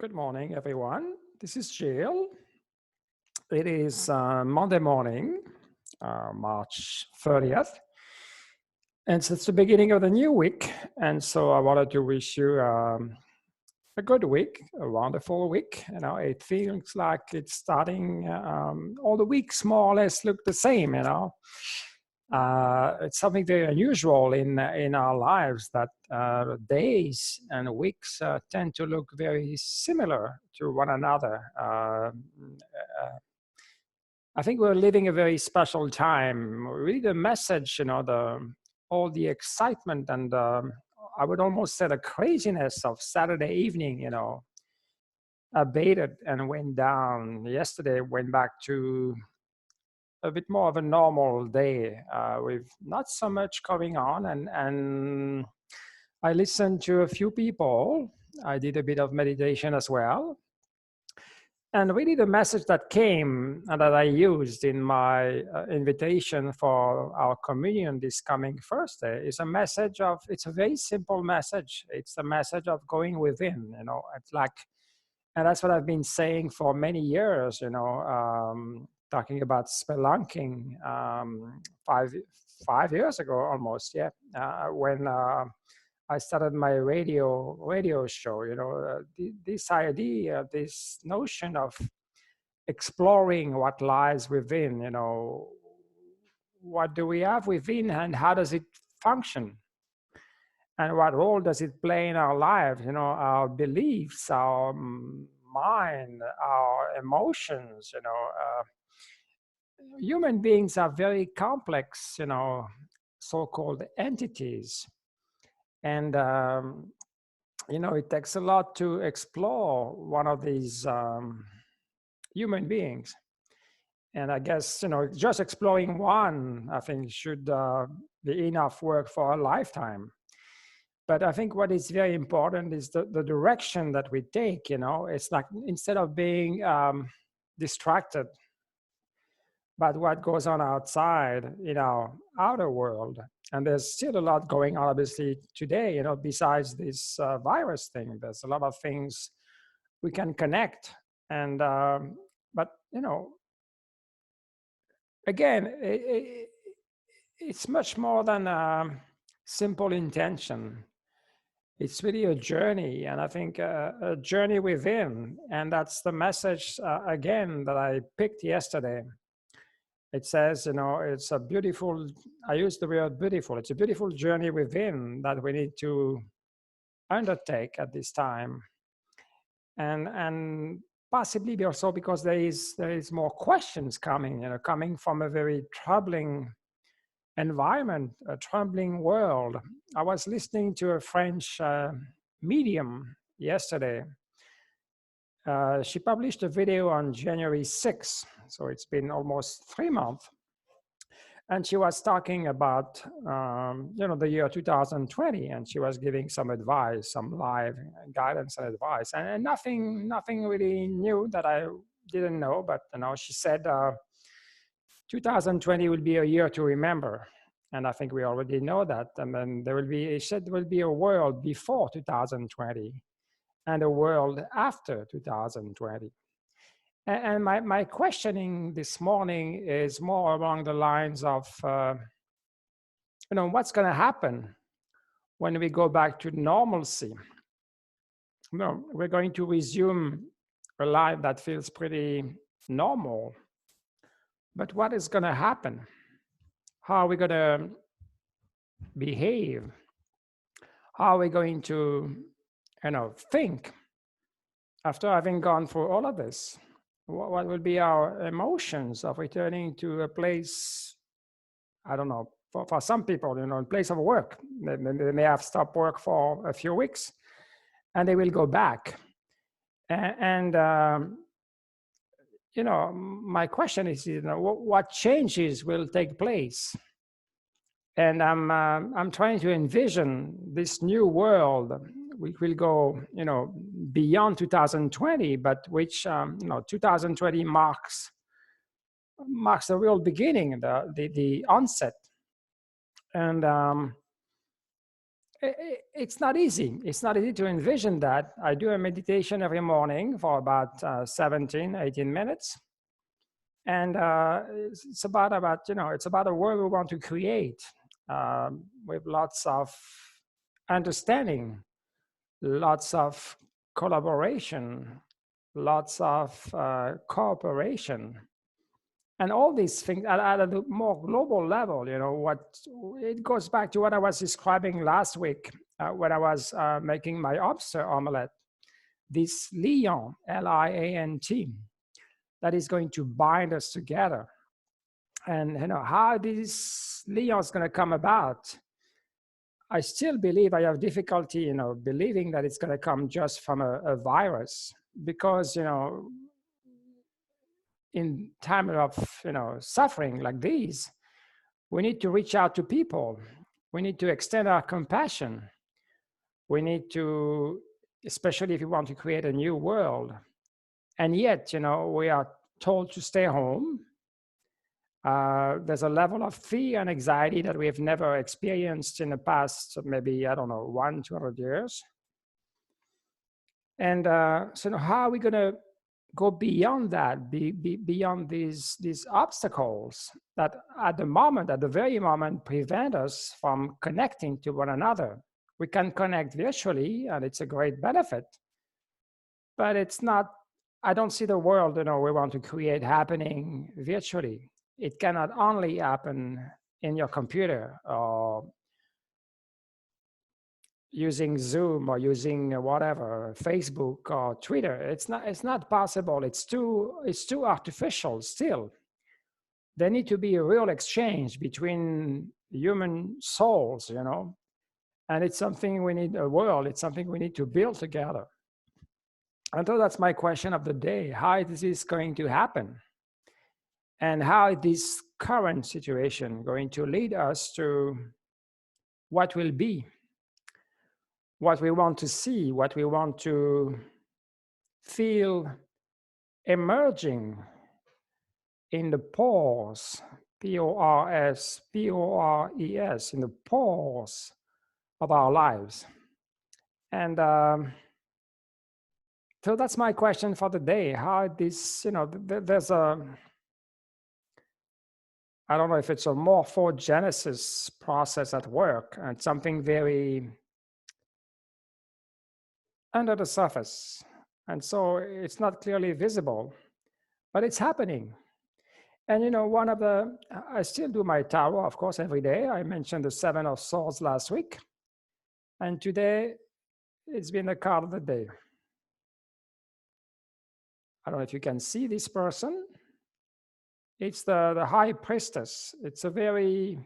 Good morning, everyone. This is Gilles. It is Monday morning, March 30th. And so it's the beginning of the new week. And so I wanted to wish you a good week, a wonderful week. It feels like it's starting, all the weeks more or less look the same, It's something very unusual in our lives that days and weeks tend to look very similar to one another. I think we're living a very special time. Really, the message, all the excitement and I would almost say the craziness of Saturday evening, abated and went down. Yesterday went back to a bit more of a normal day with not so much going on. And I listened to a few people. I did a bit of meditation as well. And really the message that came and that I used in my invitation for our communion this coming Thursday is a message of, it's a very simple message. It's a message of going within, it's like, and that's what I've been saying for many years, talking about spelunking 5 years ago almost, yeah, when I started my radio show. This idea, this notion of exploring what lies within. What do we have within, and how does it function, and what role does it play in our lives? Our beliefs, our mind, our emotions. Human beings are very complex, so-called entities. And, it takes a lot to explore one of these human beings. And I guess, just exploring one, I think, should be enough work for a lifetime. But I think what is very important is the direction that we take. It's like, instead of being distracted by what goes on outside in our outer world. And there's still a lot going on, obviously, today, besides this virus thing. There's a lot of things we can connect. And, but, again, it's much more than a simple intention. It's really a journey, and I think a journey within. And that's the message, again, that I picked yesterday. It says, it's a beautiful, I use the word beautiful, it's a beautiful journey within that we need to undertake at this time. And possibly also because there is more questions coming, coming from a very troubling environment, a troubling world. I was listening to a French medium yesterday. She published a video on January 6th, so it's been almost 3 months. And she was talking about, the year 2020, and she was giving some advice, some live guidance and advice, and nothing really new that I didn't know. But she said 2020 will be a year to remember, and I think we already know that. And then she said there will be a world before 2020 and a world after 2020. And my questioning this morning is more along the lines of, what's going to happen when we go back to normalcy? We're going to resume a life that feels pretty normal. But what is going to happen? How are we going to behave? How are we going to, think after having gone through all of this? What will be our emotions of returning to a place, I don't know, for some people, a place of work. They may have stopped work for a few weeks and they will go back. And my question is, what changes will take place? And I'm trying to envision this new world. We will go, beyond 2020, but which, 2020 marks the real beginning, the onset. And it's not easy. It's not easy to envision that. I do a meditation every morning for about 17, 18 minutes. And it's about, it's about a world we want to create with lots of understanding, lots of collaboration, lots of cooperation. And all these things at a more global level, what it goes back to what I was describing last week when I was making my lobster omelette. This liant, L-I-A-N-T, that is going to bind us together. And how this liant is going to come about, I still believe I have difficulty, believing that it's going to come just from a virus, because in time of suffering like these, we need to reach out to people. We need to extend our compassion. We need to, especially if we want to create a new world. And yet, we are told to stay home. There's a level of fear and anxiety that we have never experienced in the past, maybe, I don't know, 100-200 years. And so how are we going to go beyond that, beyond these obstacles that at the very moment, prevent us from connecting to one another? We can connect virtually, and it's a great benefit, but it's not, I don't see the world, we want to create happening virtually. It cannot only happen in your computer or using Zoom or using whatever, Facebook or Twitter. It's not possible. It's too artificial still. There need to be a real exchange between human souls, and it's something we need, it's something we need to build together. And so that's my question of the day. How is this going to happen? And how is this current situation going to lead us to what will be, what we want to see, what we want to feel emerging in the pores, P-O-R-S, P-O-R-E-S, in the pores of our lives. And so that's my question for the day. How this, there's I don't know if it's a morphogenesis process at work, and something very under the surface. And so it's not clearly visible, but it's happening. And I still do my tarot, of course, every day. I mentioned the 7 of Swords last week. And today, it's been the card of the day. I don't know if you can see this person. It's the High Priestess. It's a very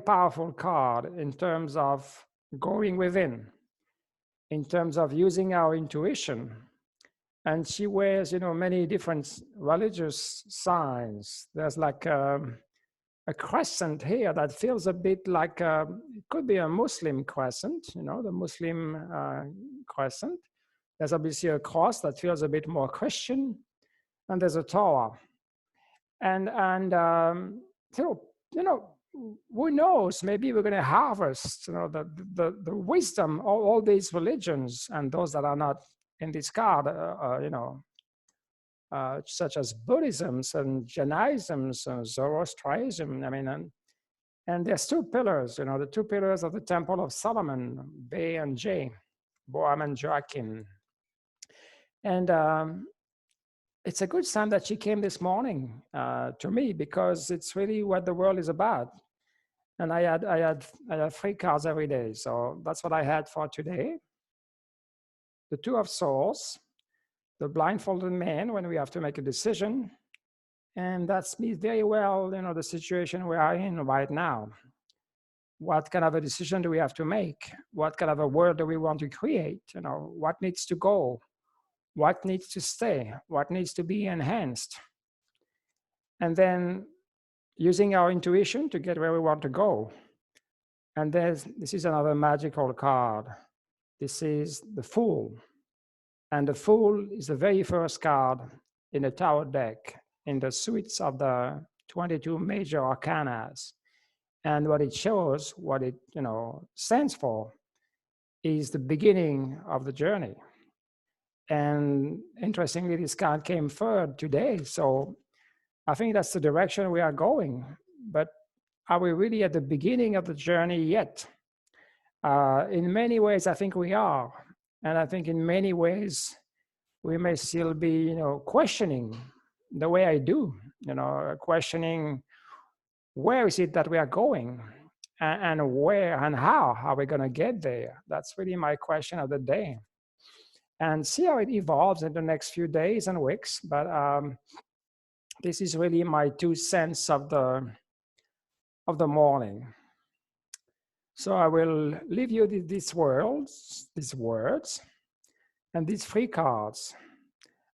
powerful card in terms of going within, in terms of using our intuition. And she wears, many different religious signs. There's like a crescent here that feels a bit like, it could be a Muslim crescent, the Muslim crescent. There's obviously a cross that feels a bit more Christian, and there's a Torah. And so, who knows, maybe we're going to harvest, the wisdom of all these religions, and those that are not in this card, such as Buddhism and Jainism and Zoroastrianism. I mean, and there's 2 pillars, the 2 pillars of the Temple of Solomon, Be and J, Boam and Joachim. And it's a good sign that she came this morning to me, because it's really what the world is about. And I had 3 cards every day, so that's what I had for today. The 2 of Swords, the blindfolded man when we have to make a decision, and that's me very well, the situation we are in right now. What kind of a decision do we have to make? What kind of a world do we want to create? What needs to go? What needs to stay? What needs to be enhanced? And then using our intuition to get where we want to go. And this is another magical card. This is the Fool. And the Fool is the very first card in the Tarot deck, in the suites of the 22 major arcanas. And what it shows, what it stands for, is the beginning of the journey. And interestingly, this card came third today. So I think that's the direction we are going. But are we really at the beginning of the journey yet? In many ways, I think we are. And I think in many ways, we may still be, questioning the way I do, questioning where is it that we are going, and where and how are we going to get there? That's really my question of the day. And see how it evolves in the next few days and weeks. But this is really my 2 cents of the morning. So I will leave you these words, and these 3 cards.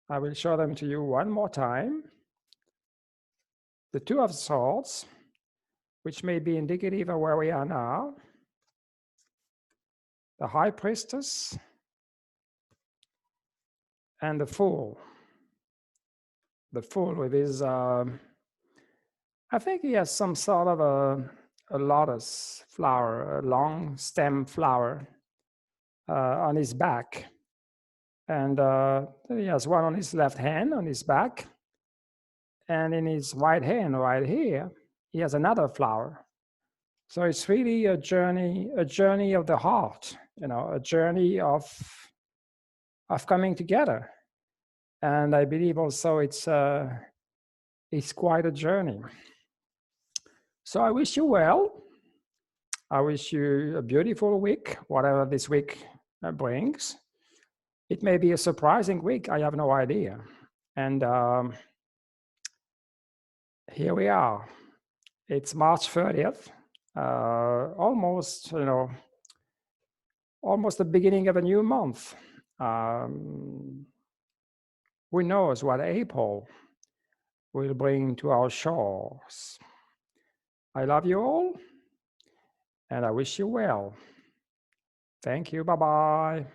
I will show them to you one more time. The 2 of Swords, which may be indicative of where we are now. The High Priestess, and the Fool. The Fool with his, I think he has some sort of a lotus flower, a long stem flower on his back. And he has one on his left hand, on his back. And in his right hand, right here, he has another flower. So it's really a journey of the heart, a journey of coming together. And I believe also it's quite a journey. So I wish you well. I wish you a beautiful week, whatever this week brings. It may be a surprising week, I have no idea. And here we are. It's March 30th, almost, almost the beginning of a new month. Who knows what April will bring to our shores. I love you all, and I wish you well. Thank you. Bye-bye.